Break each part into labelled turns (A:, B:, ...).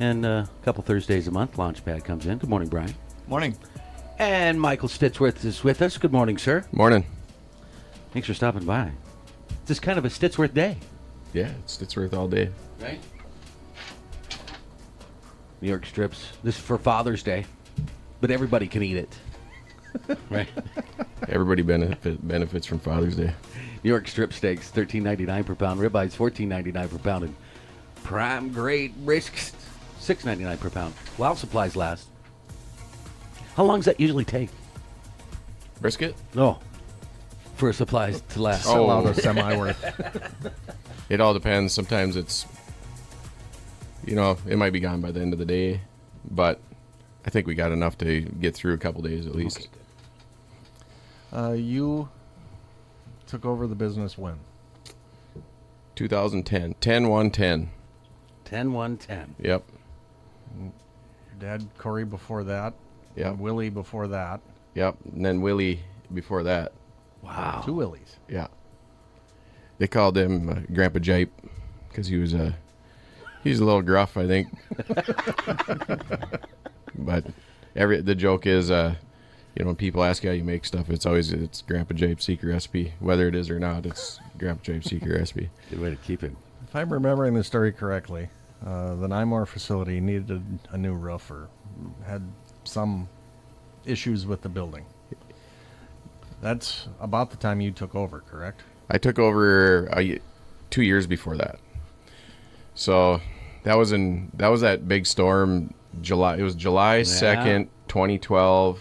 A: And a couple Thursdays a month, LaunchPad comes in. Good morning, Brian.
B: Morning.
A: And Mychal Stittsworth is with us. Good morning, sir.
C: Morning.
A: Thanks for stopping by. It's just kind of a Stittsworth day.
C: Yeah, it's Stittsworth all day.
A: Right? New York strips. This is for Father's Day, but everybody can eat it. Right?
C: Everybody benefits from Father's Day.
A: New York strip steaks, $13.99 per pound. Ribeyes, $14.99 per pound. And prime grade brisks, $6.99 per pound. While supplies last. How long does that usually take?
C: Brisket?
A: No. For supplies to last.
B: Sell out a semi-worth.
C: It all depends. Sometimes it's, it might be gone by the end of the day, but I think we got enough to get through a couple days at least.
B: Okay. You took over the business when?
C: 2010. 10-1-10.
A: 10-1-10.
C: Yep.
B: Dad, Corey before that.
C: Yep.
B: And Willie before that.
C: Yep. And then Willie before that.
A: Wow.
B: 2 Willies.
C: Yeah. They called him Grandpa Jipe because he's a little gruff, I think. But the joke is, when people ask how you make stuff, it's Grandpa Jipe's secret recipe. Whether it is or not, it's Grandpa Jipe's secret recipe.
A: Good way to keep it.
B: If I'm remembering the story correctly, the Nymore facility needed a new roof or had some issues with the building. That's about the time you took over, correct?
C: I took over 2 years before that. So that was that big storm. July. It was July 2nd, 2012.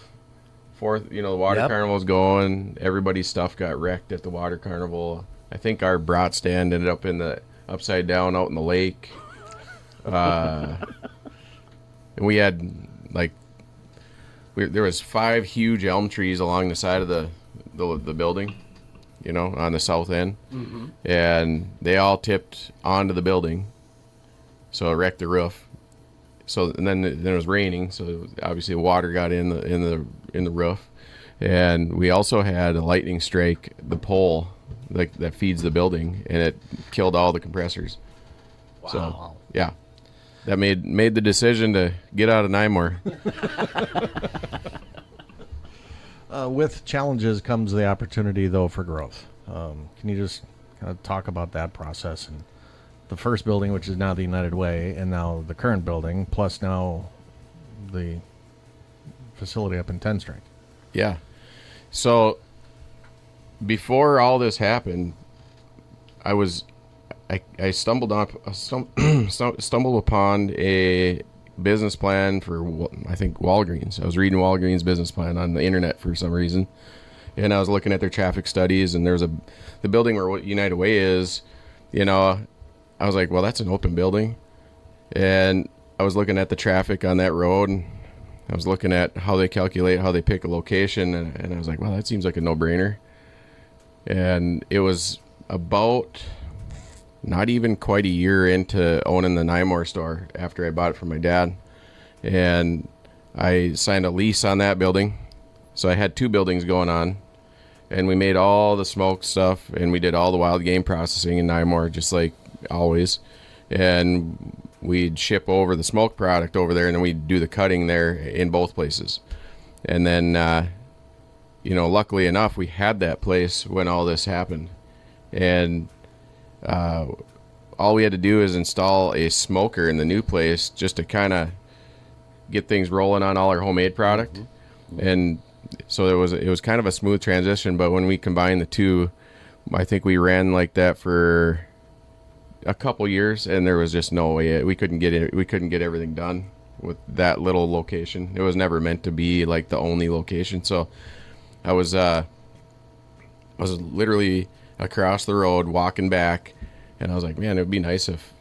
C: The water carnival was going. Everybody's stuff got wrecked at the water carnival. I think our brat stand ended up in the upside down out in the lake. And we had there was 5 huge elm trees along the side of the building, on the south end. Mm-hmm. And they all tipped onto the building. So it wrecked the roof. So and then it was raining, so obviously water got in the roof. And we also had a lightning strike the pole that feeds the building, and it killed all the compressors.
B: Wow.
C: So yeah. That made the decision to get out of Nymore.
B: With challenges comes the opportunity, though, for growth. Can you just kind of talk about that process and the first building, which is now the United Way, and now the current building, plus now the facility up in 10th Street?
C: Yeah. So before all this happened, I stumbled upon a business plan for, I think, Walgreens. I was reading Walgreens' business plan on the internet for some reason, and I was looking at their traffic studies, and there's the building where United Way is. I was like, well, that's an open building, and I was looking at the traffic on that road, and I was looking at how they pick a location, and I was like, well, that seems like a no-brainer. And it was about not even quite a year into owning the Nymore store after I bought it from my dad. And I signed a lease on that building. So I had 2 buildings going on. And we made all the smoke stuff, and we did all the wild game processing in Nymore, just like always. And we'd ship over the smoke product over there, and then we'd do the cutting there in both places. And then, luckily enough, we had that place when all this happened. And all we had to do is install a smoker in the new place just to kind of get things rolling on all our homemade product. Mm-hmm. And so it was kind of a smooth transition, but when we combined the two, I think we ran like that for a couple years, and there was just no way we couldn't get everything done with that little location. It was never meant to be like the only location. So I was literally across the road walking back, and I was like, man, it would be nice if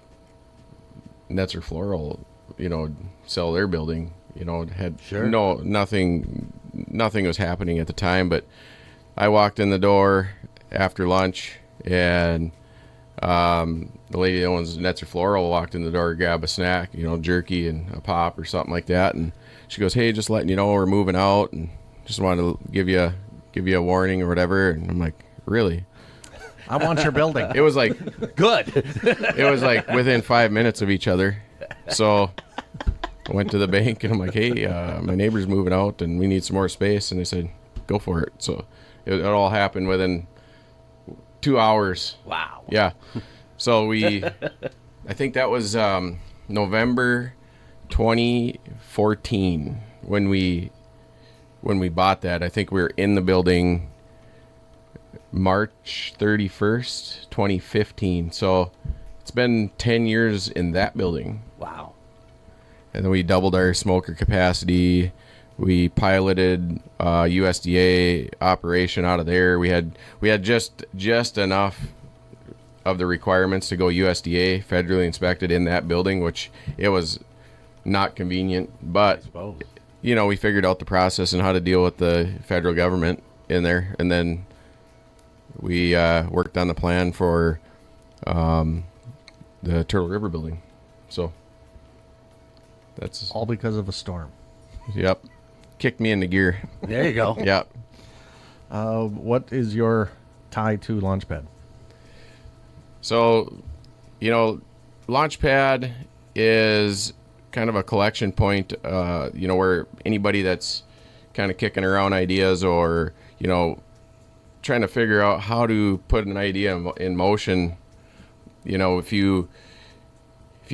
C: Netzer Floral, sell their building. Had nothing was happening at the time, but I walked in the door after lunch, and the lady that owns Netzer Floral walked in the door to grab a snack, jerky and a pop or something like that, and she goes, hey, just letting you know we're moving out, and just wanted to give you a warning or whatever. And I'm like, really?
B: I want your building.
C: It was like
A: good.
C: It was like within 5 minutes of each other. So went to the bank and I'm like, hey, my neighbor's moving out and we need some more space. And they said, go for it. So it all happened within 2 hours.
A: Wow.
C: Yeah. So I think that was November 2014 when we bought that. I think we were in the building March 31st, 2015. So it's been 10 years in that building.
A: Wow.
C: And then we doubled our smoker capacity. We piloted USDA operation out of there. We had just enough of the requirements to go USDA federally inspected in that building, which it was not convenient, but we figured out the process and how to deal with the federal government in there, and then we worked on the plan for the Turtle River building. So that's
B: all because of a storm.
C: Yep, kicked me into gear.
A: There you go.
C: Yep.
B: What is your tie to LaunchPad?
C: So, LaunchPad is kind of a collection point, where anybody that's kind of kicking around ideas or, trying to figure out how to put an idea in motion, if you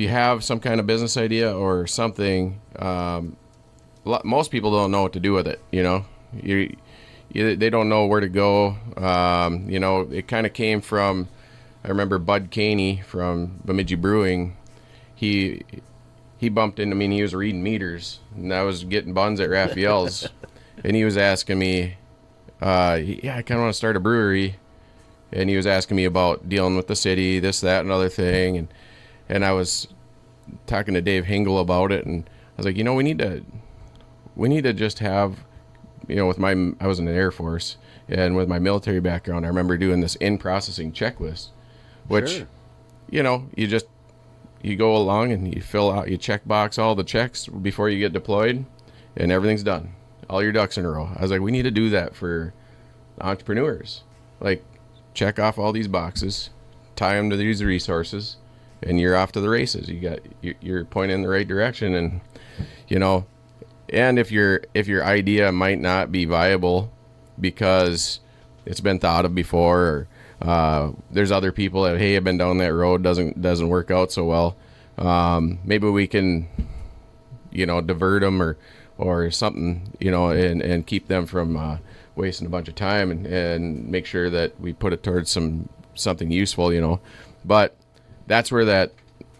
C: have some kind of business idea or something, most people don't know what to do with it, they don't know where to go. It kind of came from, I remember Bud Caney from Bemidji Brewing. He bumped into me and he was reading meters, and I was getting buns at Raphael's, and he was asking me, I kind of want to start a brewery, and he was asking me about dealing with the city, this, that, and other thing, and I was talking to Dave Hingle about it, and I was like, we need to just have, I was in the Air Force, and with my military background, I remember doing this in-processing checklist, which,
A: Sure.
C: you go along and you fill out, you check box all the checks before you get deployed, and everything's done. All your ducks in a row. I was like, we need to do that for entrepreneurs. Like, check off all these boxes, tie them to these resources, and you're off to the races. You're pointing in the right direction, and and if your idea might not be viable because it's been thought of before, or there's other people that, hey, I've been down that road, doesn't work out so well. Maybe we can, divert them or something, and keep them from wasting a bunch of time, and make sure that we put it towards something useful, But that's where that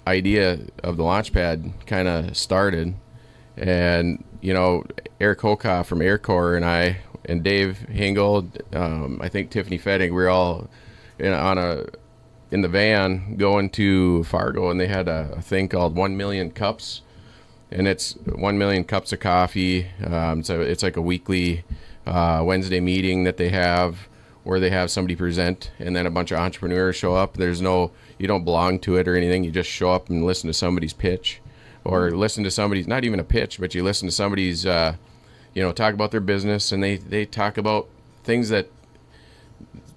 C: idea of the LaunchPad kind of started. And, Eric Hokoff from Air Corps and I and Dave Hingle, I think Tiffany Fettig, we're all in the van going to Fargo, and they had a thing called 1 million cups, and it's 1 million cups of coffee. So it's like a weekly Wednesday meeting that they have where they have somebody present, and then a bunch of entrepreneurs show up. You don't belong to it or anything. You just show up and listen to somebody's pitch, or listen to somebody's, not even a pitch, but you listen to somebody's, talk about their business, and they talk about things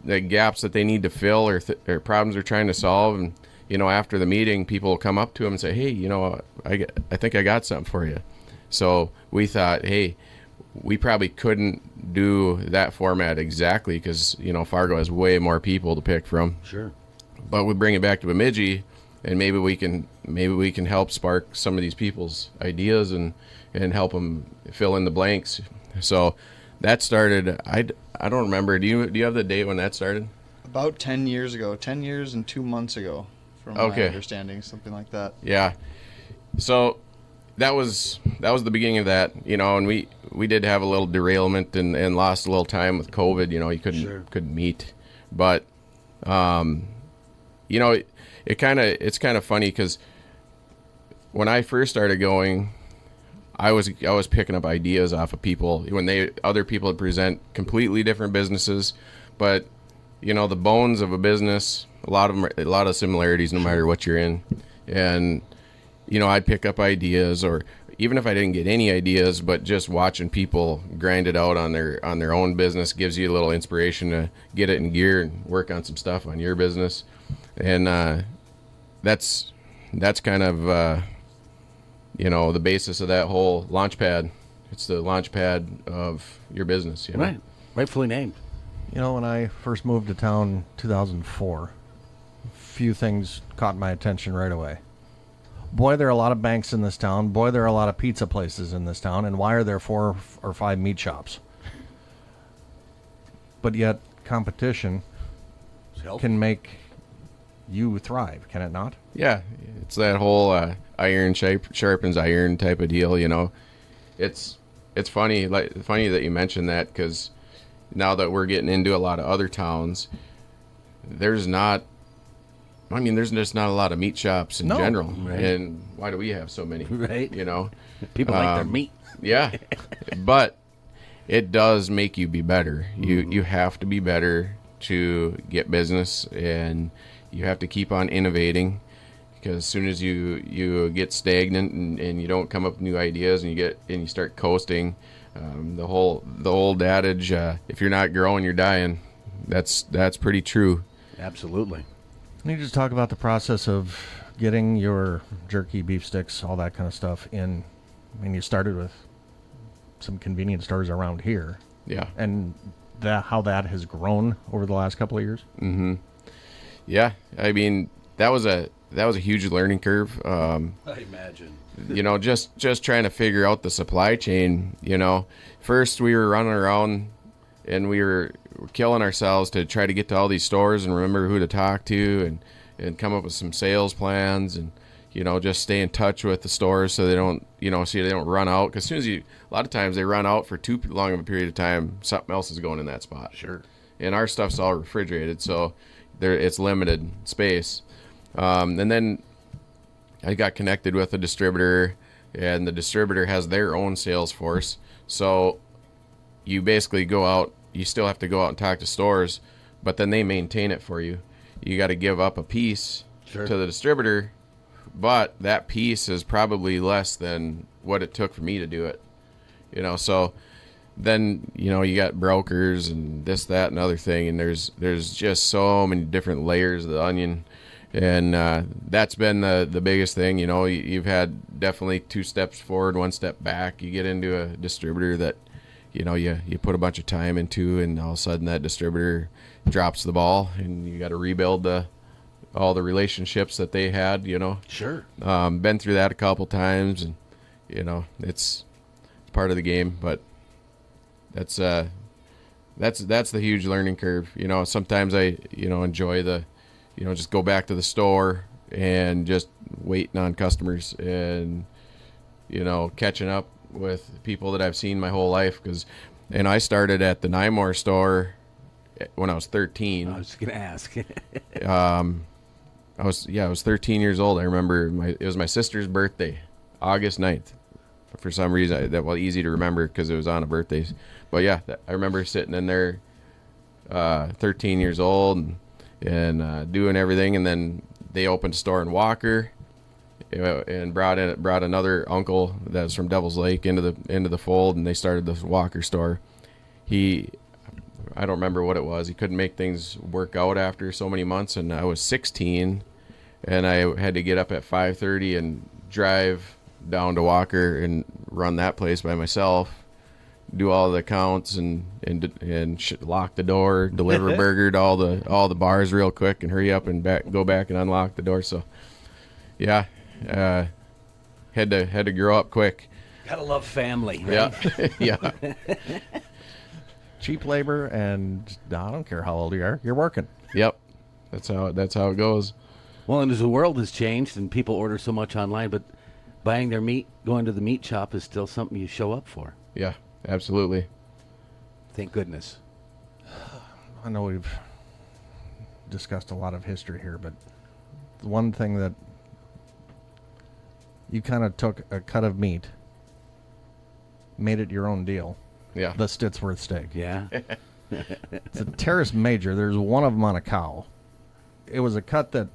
C: the gaps that they need to fill, or problems they're trying to solve. And, after the meeting, people will come up to them and say, hey, I think I got something for you. So we thought, hey, we probably couldn't do that format exactly because, Fargo has way more people to pick from.
A: Sure.
C: But we bring it back to Bemidji, and maybe we can help spark some of these people's ideas and help them fill in the blanks. So that started, I don't remember. Do you have the date when that started?
D: About 10 years ago, 10 years and 2 months ago, from my understanding, something like that.
C: Yeah. So that was the beginning of that, and we did have a little derailment and lost a little time with COVID. You couldn't meet, but it's kind of funny because when I first started going, I was picking up ideas off of people when other people would present completely different businesses, but the bones of a business, a lot of similarities no matter what you're in, and I'd pick up ideas, or even if I didn't get any ideas, but just watching people grind it out on their own business gives you a little inspiration to get it in gear and work on some stuff on your business. And that's kind of the basis of that whole LaunchPad. It's the LaunchPad of your business.
A: Right. Rightfully named.
B: When I first moved to town 2004, a few things caught my attention right away. Boy, there are a lot of banks in this town. Boy, there are a lot of pizza places in this town. And why are there 4 or 5 meat shops? But yet, competition can make you thrive, can it not?
C: Yeah, it's that whole iron sharpens iron type of deal. It's funny that you mentioned that, because now that we're getting into a lot of other towns, there's just not a lot of meat shops in general.
A: Right.
C: And why do we have so many?
A: Right. People like their meat.
C: Yeah, but it does make you be better. You have to be better to get business, and you have to keep on innovating, because as soon as you get stagnant and you don't come up with new ideas and you start coasting, the old adage, if you're not growing, you're dying. That's pretty true.
A: Absolutely.
B: Can you just talk about the process of getting your jerky, beef sticks, all that kind of stuff in? I mean, you started with some convenience stores around here.
C: Yeah.
B: And how that has grown over the last couple of years?
C: Mm-hmm. Yeah. I mean, that was a huge learning curve.
A: I imagine.
C: Just trying to figure out the supply chain. First we were running around and we were killing ourselves to try to get to all these stores and remember who to talk to and come up with some sales plans and, just stay in touch with the stores so they don't, they don't run out. Because as soon as a lot of times they run out for too long of a period of time, something else is going in that spot.
A: Sure.
C: And our stuff's all refrigerated, so it's limited space. And then I got connected with a distributor, and the distributor has their own sales force. So you basically go out, you still have to go out and talk to stores, but then they maintain it for you. You got to give up a piece to the distributor, but that piece is probably less than what it took for me to do it. So then, you got brokers and this, that, and other thing, and there's just so many different layers of the onion. And that's been the biggest thing. You've had definitely 2 steps forward, 1 step back. You get into a distributor that, you put a bunch of time into, and all of a sudden that distributor drops the ball, and you got to rebuild all the relationships that they had.
A: Sure.
C: Been through that a couple times, and it's part of the game. But that's the huge learning curve. Sometimes I enjoy the. Just go back to the store and just waiting on customers and, catching up with people that I've seen my whole life. And I started at the Nymore store when I was 13.
A: I was going to ask.
C: I was 13 years old. I remember it was my sister's birthday, August 9th. For some reason, that was easy to remember because it was on a birthday. But yeah, I remember sitting in there, 13 years old, and doing everything. And then they opened a store in Walker, and brought another uncle that was from Devil's Lake into the fold, and they started this Walker store. I don't remember what it was. He couldn't make things work out after so many months, and I was 16, and I had to get up at 5:30 and drive down to Walker and run that place by myself, do all the accounts and lock the door, deliver a burger to all the bars real quick, and hurry up and go back and unlock the door. So, yeah, had to grow up quick.
A: Gotta love family, right?
C: Yeah, yeah.
B: Cheap labor, and I don't care how old you are, you're working.
C: Yep, that's how it goes.
A: Well, and as the world has changed and people order so much online, but buying their meat, going to the meat shop is still something you show up for.
C: Yeah, absolutely.
A: Thank goodness.
B: I know we've discussed a lot of history here, but the one thing that you kind of took a cut of meat, made it your own deal.
C: Yeah.
B: The Stittsworth steak.
A: Yeah.
B: It's a Terrace Major. There's one of them on a cow. It was a cut that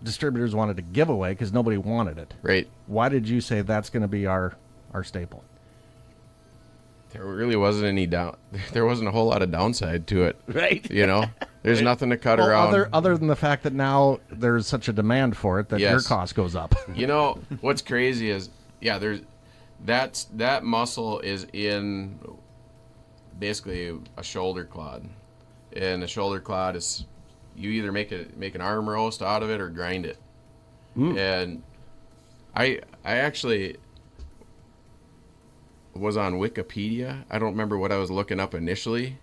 B: distributors wanted to give away because nobody wanted it.
C: Right.
B: Why did you say that's going to be our staple?
C: There really wasn't any there wasn't a whole lot of downside to it.
A: Right.
C: There's nothing to cut around.
B: Other than the fact that now there's such a demand for it that your cost goes up.
C: What's crazy is yeah, that muscle is in basically a shoulder clod, and a shoulder clod is you either make an arm roast out of it or grind it. And I actually was on Wikipedia. I don't remember what I was looking up initially,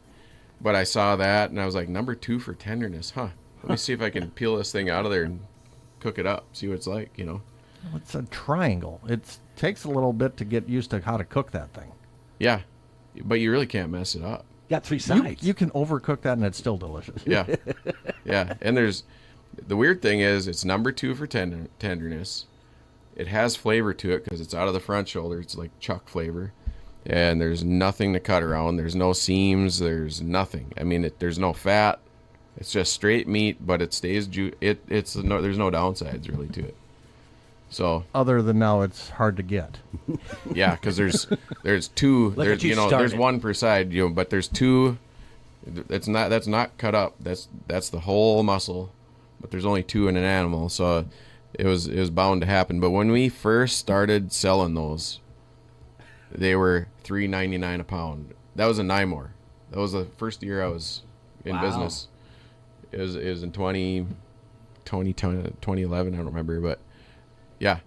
C: but I saw that and I was like, number 2 for tenderness, huh? Let me see if I can peel this thing out of there and cook it up, see what it's like, you know.
B: It's a triangle. It takes a little bit to get used to how to cook that thing.
C: Yeah, but you really can't mess it up.
A: Got 3 sides.
B: You can overcook that and it's still delicious.
C: Yeah, yeah. And the weird thing is it's number 2 for tenderness. It has flavor to it because it's out of the front shoulder. It's like chuck flavor. And there's nothing to cut around. There's no seams. There's nothing. I mean, there's no fat. It's just straight meat, but it stays there's no downsides really to it. So
B: other than now, it's hard to get.
C: Yeah, because there's 2. There's 1 per side. But there's 2. That's not cut up. That's the whole muscle. But there's only 2 in an animal, so it was bound to happen. But when we first started selling those, they were $3.99 a pound. That was in Nymore. That was the first year I was in business. It was in 2011. I don't remember, but yeah.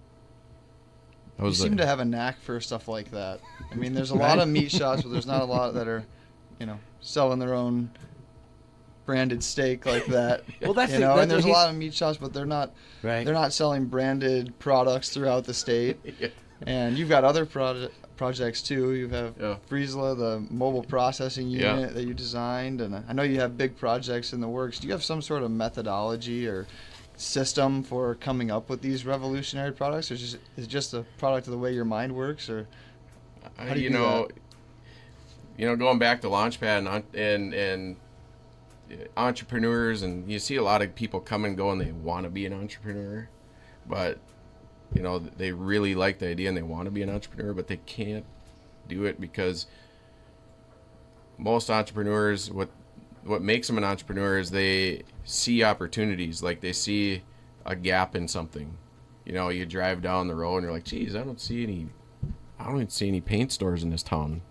D: You seem to have a knack for stuff like that. I mean, there's a lot of meat shops, but there's not a lot that are, selling their own branded steak like that.
A: Well, that's
D: and there's a lot of meat shops, but they're not selling branded products throughout the state.
C: Yeah.
D: And you've got other projects too. You have Friesla, the mobile processing unit that you designed, and I know you have big projects in the works. Do you have some sort of methodology or system for coming up with these revolutionary products, or is it just a product of the way your mind works, or how do you do that?
C: Going back to LaunchPad and entrepreneurs, and you see a lot of people come and go and they want to be an entrepreneur, but they really like the idea and they want to be an entrepreneur, but they can't do it because most entrepreneurs, what makes them an entrepreneur is they see opportunities. Like they see a gap in something. You drive down the road and you're like, geez, I don't even see any paint stores in this town.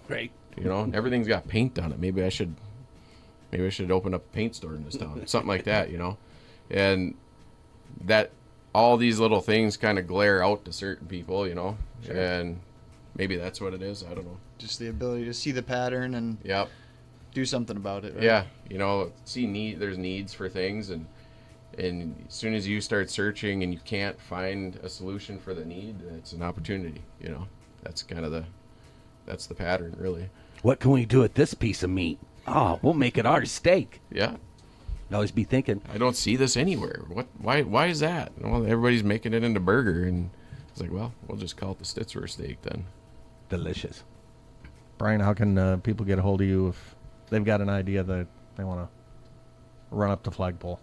A: Right.
C: Everything's got paint on it. Maybe I should open up a paint store in this town. Something like that, and that all these little things kind of glare out to certain people,
D: Sure.
C: And maybe that's what it is. I don't know.
D: Just the ability to see the pattern and do something about it. Right?
C: Yeah. There's needs for things, and as soon as you start searching and you can't find a solution for the need, it's an opportunity. That's kind of that's the pattern, really.
A: What can we do with this piece of meat? Oh, we'll make it our steak.
C: Yeah.
A: Always be thinking.
C: I don't see this anywhere. Why is that? Well, everybody's making it into burger, and it's like, well, we'll just call it the Stittsworth steak then.
A: Delicious.
B: Brian, how can people get a hold of you if they've got an idea that they want to run up the flagpole?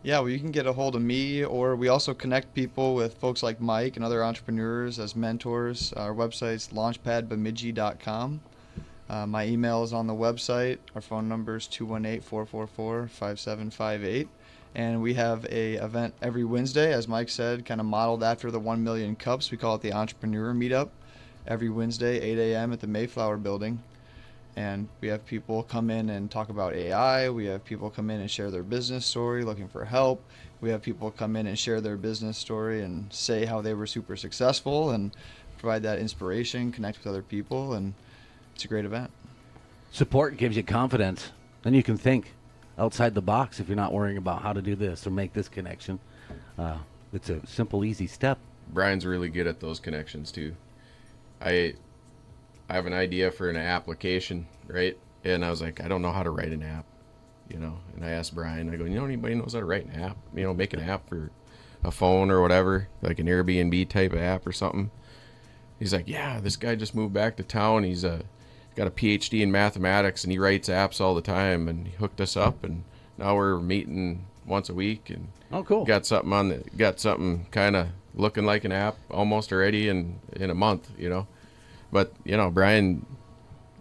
D: Yeah, well, you can get a hold of me, or we also connect people with folks like Mike and other entrepreneurs as mentors. Our website's LaunchPadBemidji.com. My email is on the website. Our phone number is 218-444-5758. And we have a event every Wednesday, as Mike said, kind of modeled after the 1 Million Cups. We call it the Entrepreneur Meetup. Every Wednesday, 8 a.m. at the Mayflower Building. And we have people come in and talk about AI. We have people come in and share their business story, looking for help. We have people come in and share their business story and say how they were super successful and provide that inspiration, connect with other people, and it's a great event.
A: Support gives you confidence. Then you can think outside the box if you're not worrying about how to do this or make this connection. It's a simple, easy step.
C: Brian's really good at those connections too. I have an idea for an application, right? And I was like, I don't know how to write an app, And I asked Brian, I go, anybody knows how to write an app? Make an app for a phone or whatever, like an Airbnb type of app or something. He's like, yeah, this guy just moved back to town. He's got a PhD in mathematics and he writes apps all the time, and he hooked us up, and now we're meeting once a week, and
A: cool.
C: Got something kind of looking like an app almost already in a month, But Brian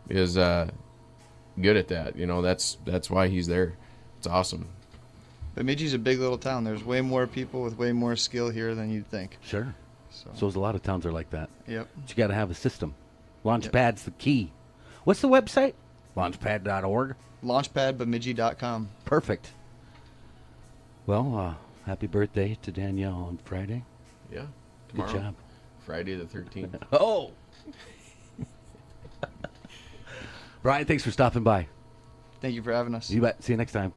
C: is good at that. That's why he's there. It's awesome.
D: Bemidji's a big little town. There's way more people with way more skill here than you'd think.
A: Sure.
D: So,
A: there's a lot of towns are like that.
D: yep.
A: But you got to have a system. Launchpad's the key. What's the website? Launchpad.org.
D: LaunchPadBemidji.com.
A: Perfect. Well, happy birthday to Danielle on Friday.
C: Yeah.
A: Good
C: Tomorrow,
A: job.
C: Friday the 13th.
A: Oh! Brian, thanks for stopping by.
D: Thank you for having us.
A: You bet. See you next time.